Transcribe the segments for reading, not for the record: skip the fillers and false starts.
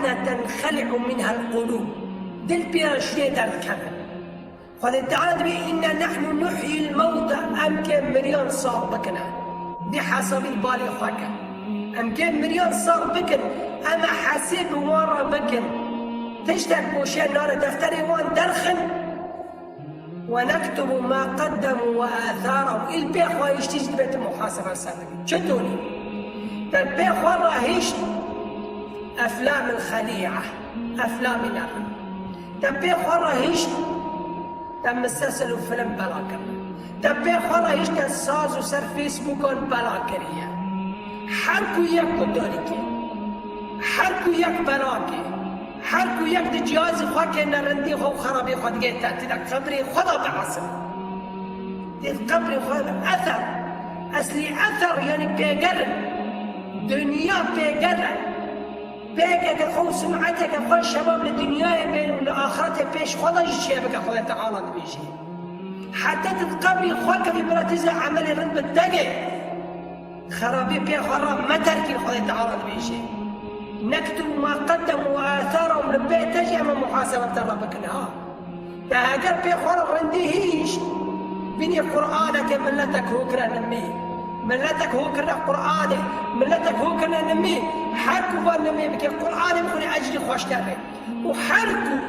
أدنى تنخلع منها القلوب دل بيا شديد الكمل خذ تعالى بي إنا نحن نحيي الموتى أم كم مليون صار بكنا دي حسب البالي خاكا أم كم مليون صار بكن أما حسب ورا بكن تشتك بوشين نار دفتري وان درخن ونكتب ما قدموا وآثارهم البيخ ويشتيج بيت المحاسبة السابقة شدوني البيخ راهيش أفلام الخليعة أفلام الأرض البيخ راهيش تم مسلسل وفيلم بلاكر البيخ راهيش تساز وسر فيسبوك بلاكرية حركوا يكو دوريكي حركوا يك بلاكي حركوا يك دجاز خاكي نرندي خو خرابي خود جيتا تدك قبري خدا بعصر دي قبري خدا أثر أصلي أثر يعني بيقرن دنيا بيقرن بيقرن خو سمعتك خو الشباب للدنيا بين الآخرة بيش خدا يشيبك خدا تعالى بيجي حتى تتقبري خواك في براتيزة عمل الرد بالدقي خرابي بي خراب ما تركي خدا تعالى بيجي نكتب ما قدموا وآثارهم لبيت تجي من محاسبة ربك نهار تهاجر بي خراب رنديهيش بني قرآنك ملتك هو كرا نمي ملتك هو كرا قرآني ملتك هو كرا نمي حركوا نمي بك القرآن بخلي أجري خوش تري وحركوا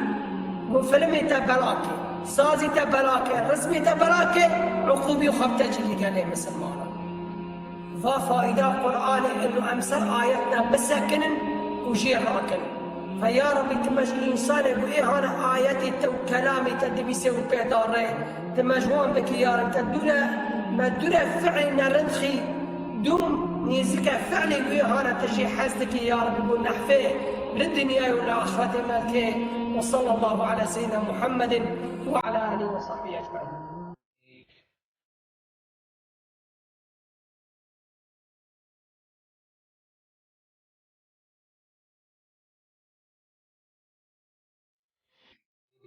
وفيلمي تبلاكي صازي تبلاكي رسمي تبلاكي عقوبي وخب تجري قال لي مسلمان ففائدة قرآن إنه أمسر آياتنا بسكن وجي راكن فيا ربي تمش الإنسان يقول إيه أنا آياتي تو كلامي تدبي سوي بيداري تمجوان بك يا رب تدونا ما دونا فعل نرنخي دوم نيزك فعلي وإيه أنا تجي حزتك يا رب يقول نحفيه للدنيا والآخرة مالكي وصلى الله على سيدنا محمد وعلى آله وصحبه أجمعين.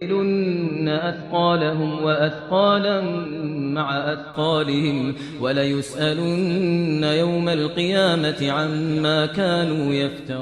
يحملن أثقالهم وأثقالا مع أثقالهم وليسألن يوم القيامة عما كانوا يفترون.